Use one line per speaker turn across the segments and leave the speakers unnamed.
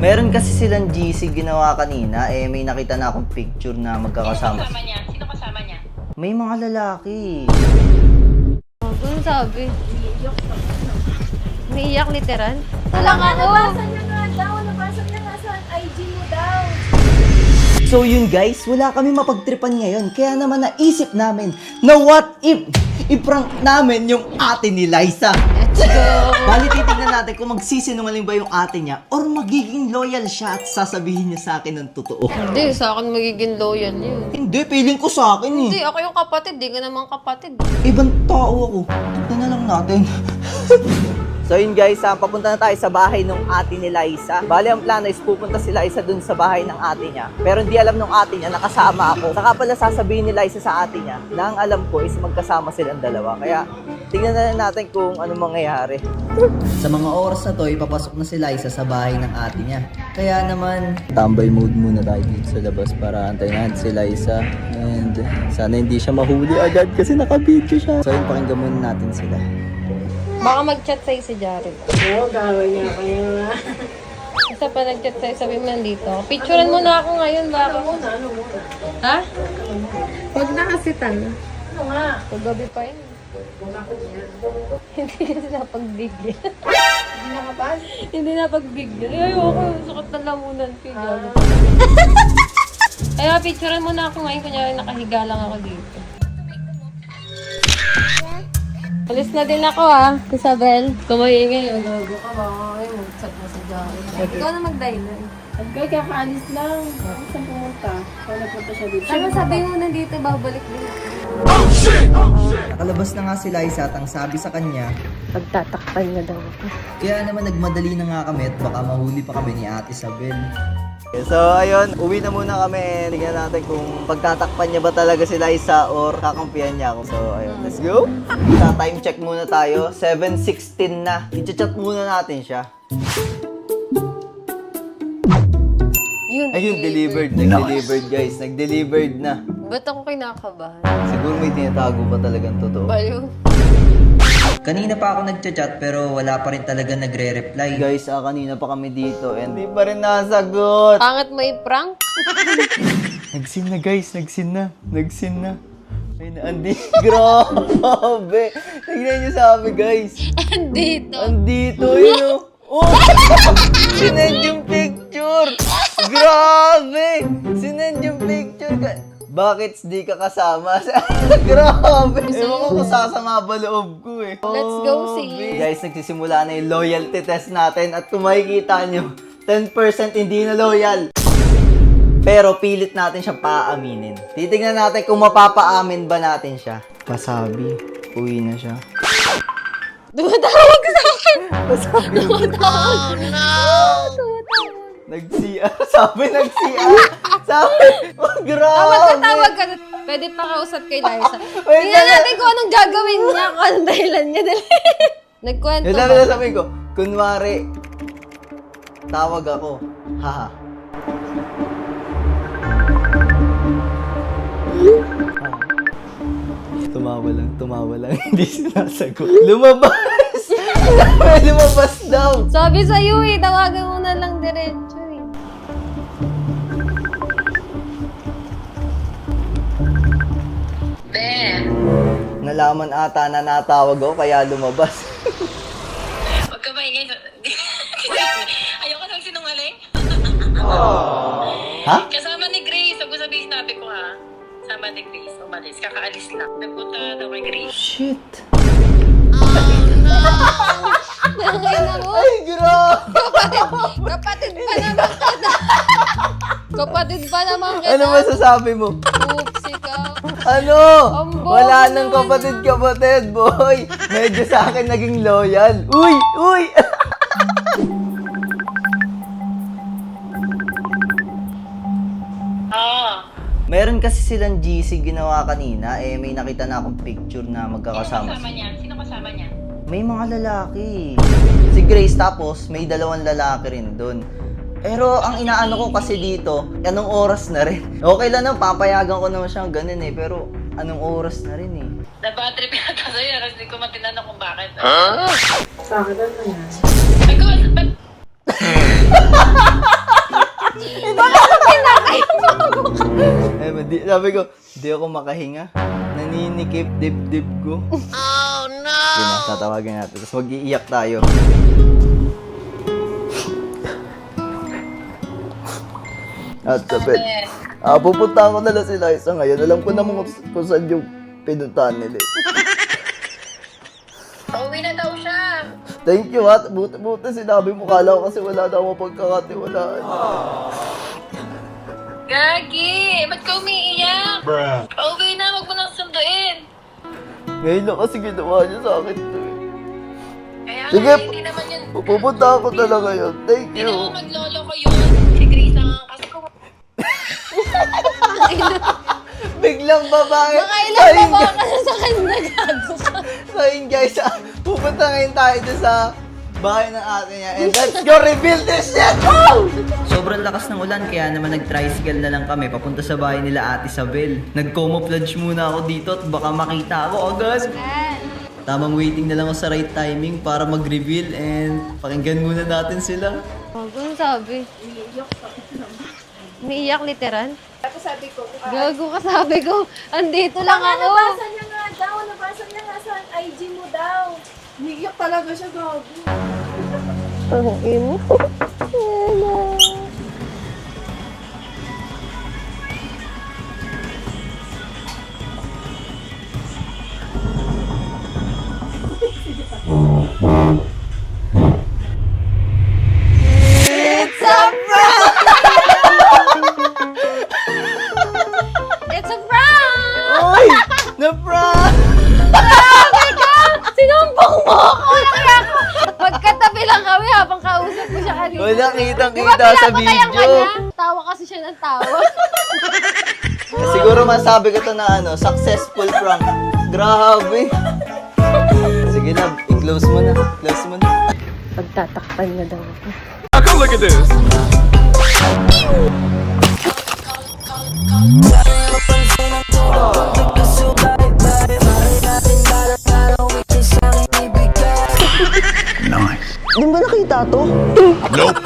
Meron kasi silang GC ginawa kanina, may nakita na akong picture na magkakasama.
Sino kasama niya? Sino kasama niya?
May mga lalaki.
Ano sabi? Umiiyak literal? Wala nga ako.
Nabasa niya nga daw. Nabasa niya nga sa IG mo daw.
So yun guys, wala kami mapagtripan ngayon. Kaya naman naisip namin na what if i-prank namin yung ate ni Liza.
Let's go!
Bali titignan natin kung magsisinungaling ba yung ate niya or magiging loyal siya at sasabihin niya sa akin ng totoo.
Hindi, sa akin magiging loyal yun.
Hindi, feeling ko sa akin eh.
Hindi, ako yung kapatid. Di ka naman kapatid.
Ibang tao ako. Tignan na lang natin. So yun guys, papunta na tayo sa bahay ng ate ni Liza. Bali ang plano is pupunta si Liza dun sa bahay ng ate niya. Pero hindi alam ng ate niya, nakasama ako. Saka pala sasabihin ni Liza sa ate niya na ang alam ko is magkasama silang dalawa. Kaya tingnan na natin kung ano mangyayari. Sa mga oras na to, ipapasok na si Liza sa bahay ng ate niya. Kaya naman, tambay mode muna tayo dito sa labas para antayin natin si Liza. And sana hindi siya mahuli agad kasi nakabidyo siya. So yun, pakinggan muna natin sila.
Baka mag-chat sa'yo si Jared.
Oo, gawin niya kayo nga.
Isa pa nag-chat sa'yo, sabi mo nandito. Picturean mo na ako ngayon, baka.
Ano muna?
Ha? Huwag na kasi tanga.
Ano nga?
Paggabi pa yun. Hindi kasi napagbigyan.
Hindi nakapal?
Hindi napagbigyan. Ay, ayoko. Sakit na lamunan ko. Kaya picturean mo na ako ngayon. Kunyari nakahiga lang ako dito. Alis na din ako Isabel. Kumaingay. Gago ka ba? Ay, mag-chat mo si Jared. Ikaw na mag-dialer.
Agay, kakaalis lang. Saan pumunta? Saan nagpunta siya dito?
Ano sabihin mo nandito, babalik din.
Nakalabas na nga si Liza at ang sabi sa kanya,
Pagtatakpan niya daw ako.
kaya naman nagmadali na nga kami at baka mahuli pa kami ni Ate Isabel. So ayun, uwi na muna kami. Tingnan natin kung pagtatakpan niya ba talaga si Liza or kakampihan niya ako. So ayun, let's go. Sa time check muna tayo, 7:16 na. I-chat muna natin siya.
Yun,
Ayun, delivered. Nag-delivered guys, nag-delivered na.
Ba't ako kinakabahan?
Siguro may tinatago pa talagang totoo.
Baliw.
Kanina pa ako nagchat-chat pero wala pa rin talaga nagre-reply. Guys, kanina pa kami dito and di pa rin nasagot.
Pangit mo i-prank?
Nagsin na guys, nagsin na. Nagsin na. Ay na, andi. Grabe. Tignan niyo sa amin guys.
Andito.
Andito yun oh. Sinend yung picture. Grabe. Sinend yung picture. Bakit di ka kasama? Grabe! Ewan ko kung sasama ba loob ko eh.
Let's go, sis.
Guys, nagsisimula na yung loyalty test natin at kung makikita nyo, 10% hindi na loyal. Pero pilit natin siya paaminin. Titignan natin kung mapapaamin ba natin siya. Pasabi, uwi na siya.
Dumatawag sa akin!
Pasabi,
Dumatawag! Oh, no!
nag-CR. Sabi nag-CR. Sabi, oh, grabe.
Magtatawag ka. Pwede pa kausap kay Liza.
Wait,
Tingnan natin kung anong gagawin niya, kung anong dahilan niya. Nagkwento
Yung
ba?
sabi ko, kunwari, tawag ako, haha. Tumawa lang, hindi sinasagot. Lumabas! Lumabas daw!
Sabi sa'yo tawagan mo na lang diretso
Nalaman ata na natawag ako, kaya lumabas.
Huwag ka maingay. Ayoko nang sinungaling.
Ha?
Kasama ni Grace. Huwag mo sabihin sinabi ko ha. Kasama ni Grace. Umalis. Kakaalis lang. Nagpunta daw kay Grace.
Shit!
Ngayon ako.
Ay, grabe!
Kapatid pa naman kita. Kapatid pa naman kita.
Ano masasabi mo?
Oopsie ka.
Ano?
Ang bobo
Wala nang
naman.
kapatid, boy. Medyo sa akin naging loyal. Uy! Uy! Meron kasi silang GC ginawa kanina, may nakita na akong picture na
Sino
magkakasama.
kasama niya? Sino kasama niya?
May mga lalaki. Si Grace tapos may dalawang lalaki rin doon. Pero ang inaano ko kasi dito, anong oras na rin? Okay lang naman, papayagan ko naman siyang ganun eh. Pero anong oras na rin eh?
Nabad trip yata sa'yo. Kasi hindi ko matinanong kung bakit.
Sa akin na yan.
Ay,
Sabi ko, di ako makahinga. Naninikip dibdib ko. Oh no! Yun na, tatawagin natin. Tapos mag-iiyak tayo. At sabi, pupunta ko na lang si Liza ngayon. Alam ko naman kung saan yung pinuntahan nila.
Pauwi na daw siya.
Thank you, ha. Buti sinabi mo. Kala ko kasi wala na ako pagkakatiwalaan.
Gagi! Ba't ka umiiyak? Pauwi na, wag mo nang sunduin.
Ngayon lang kasi ginawa niya sa akin to.
Kaya
Sige.
nga, hindi naman yun.
Pupunta ako na lang ngayon. Thank
Hindi
you.
naman maglolo ko yun. Si Grace lang ang kasi ko.
Biglang babae.
Baka ilang ba ka na sa kanya, gago ka.
So yun guys, pupunta ngayon tayo dun sa bahay ng ate niya. And let's go reveal this shit! Woo! Sobrang lakas ng ulan kaya naman nag-tricycle na lang kami papunta sa bahay nila Ate Isabel. Nag-camouflage muna ako dito at baka makita ako agad. Tamang waiting na lang ako sa right timing para mag-reveal and pakinggan muna natin sila.
Gago, ano sabi? Umiiyak literal?
Tapos sabi ko,
Gago ka, sabi ko. Andito lang ako.
nabasa niya nga daw, nabasa niya nga sa IG mo daw. Umiiyak talaga siya, gago.
Ang imo. It's a prank! It's a prank!
Oy! Na-prank!
Sinumbong mo ako! Kaya ako! Magkatabi lang kami habang kausap ko siya kanina.
Wala, kitang-kita
Di ba
sa
pinapatay ang
video.
kanya? Tawa kasi siya ng tawa.
Siguro masabi ko to na successful prank. Grabe. Sige na, i-close mo na. Close mo na.
Pagtatakpan na daw ako.
Come look at this.
Di ba nakita to?
Nope.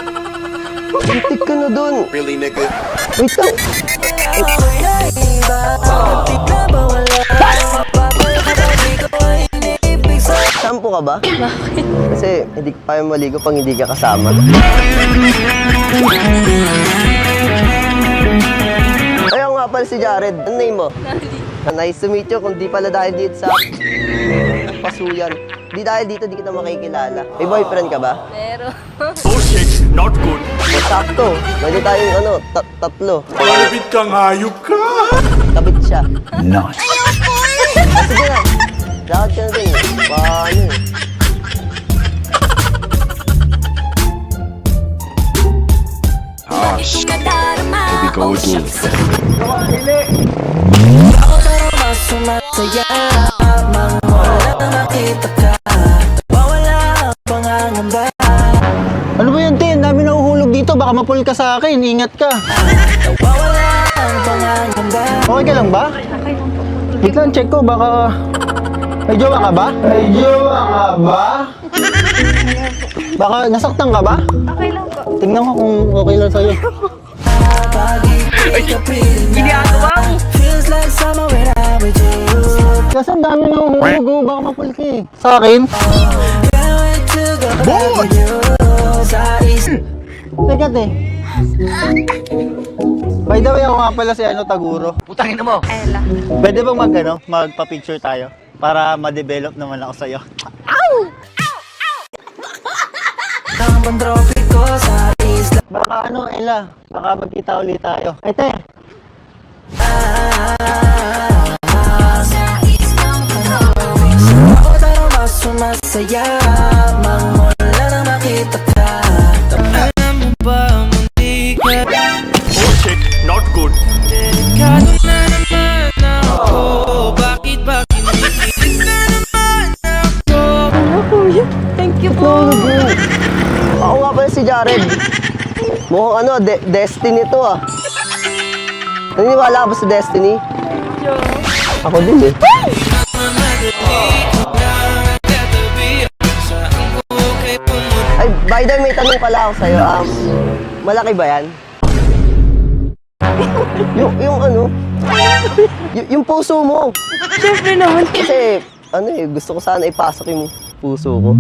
Antik ka na dun.
Really, nigga?
Wait lang. Sampo ka ba?
Bakit?
Kasi hindi ka kaya maligo pag hindi ka kasama. Ayaw nga pala si Jared. Ano name mo? Nice to meet you. Kung di pala dahil dito sa pasuyan. Di dahil dito, di kita makikilala. May boyfriend ka ba?
Pero...
Oh shit, not good.
O, sakto. Pwede tayong tatlo.
Malapit kang hayop ka.
Kabit siya.
Nice.
Sige na. Lakad ka na din. Paano eh.
Ah, shit. Here we go again.
Ano ba yun, Tin? Dami nahuhulog dito. Baka mapul ka sa akin. Ingat ka. Okay ka lang ba? Wait lang, check ko. Baka... May jowa ka ba? May jowa ka ba? Baka nasaktan ka ba?
Okay lang po.
Tingnan ko kung okay lang sa'yo. Kasi ang dami nahuhulog. Baka mapul ka eh. Sa akin? Teka, te. By the way, ako nga pala si Taguro.
Putangin mo.
Ella.
Pwede bang magpa-picture tayo? Para ma-develop naman ako sa'yo. Baka Ella, baka magkita ulit tayo. Ay, te.
Oh shit, not good.
Thank you po.
Ako nga pala si Jared. Mukhang Destiny to ah. Naniniwala ka ba sa Destiny? Ako din eh. Ay, by the way, may tanong pala ako sa'yo. Malaki ba yan? yung
Yung puso mo.
Siyempre naman.
Kasi, ano eh, gusto ko sana ipasok yung puso ko.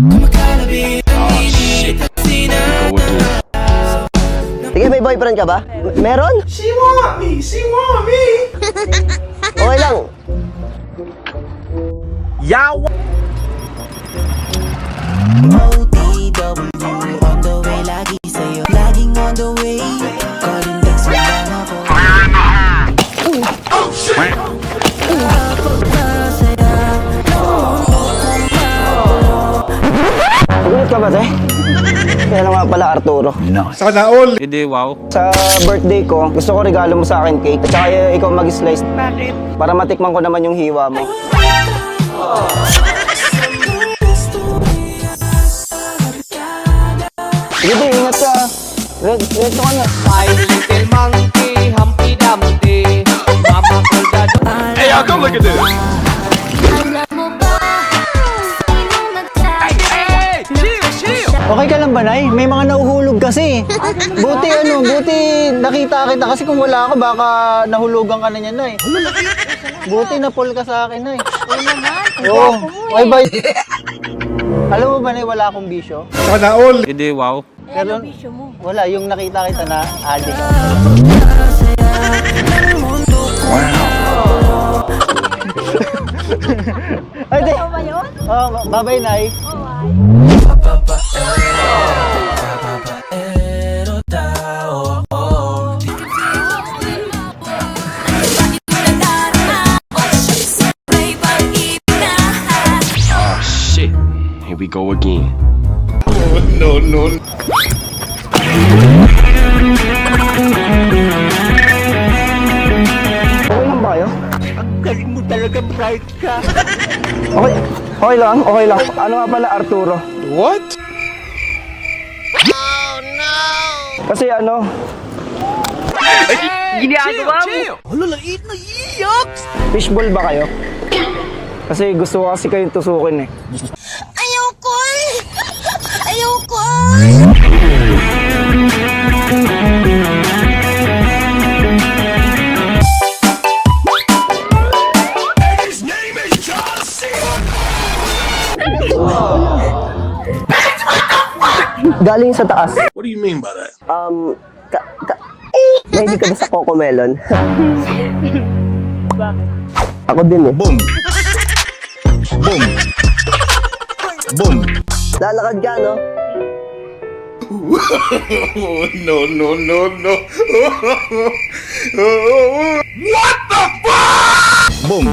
Sige, may boyfriend ka ba? Meron? Si mommy! Okay lang.
Yawa!
Nagulit ka ba, te? Kaya lang nga pala, Arturo.
Sana all.
Hindi, wow.
Sa birthday ko, gusto ko regalo mo sa akin cake. At saka ikaw mag-slice.
Bakit?
Para matikman ko naman yung hiwa mo. Sige, te, ingat ka. Reto ka na.
My little monkey, Humpty Dumpty, Mama called the dog.
Hey, y'all, come look at this.
Okay ka lang ba, Nay? May mga nahuhulog kasi. Buti nakita kita kasi kung wala ka, baka nahulugan ka na niyan, Nay. Buti na pull ka sa akin, Nay. Oo. Bye bye. Alam mo ba, Nay, wala akong bisyo?
Sana all.
Hindi, wow.
Pero wala, yung nakita kita na addict. Ay, di.
Ano ba yun?
Oh, bye-bye, Nay.
Oh shit. Here we go again.
No, no.
Okay lang ba kayo?
Ang galing mo talaga, bright ka.
Okay lang, okay lang. Ano nga pala, Arturo?
What?
Kasi ano, fishball ba kayo? Kasi gusto ko kasi kayong tusukin eh. Galing sa taas.
What do you mean by that?
Mahilig ka ba sa Coco Melon? Ako din eh.
Boom. Boom. Boom.
Lalakad ka, no?
No, no, no, no. What the fuck? Boom.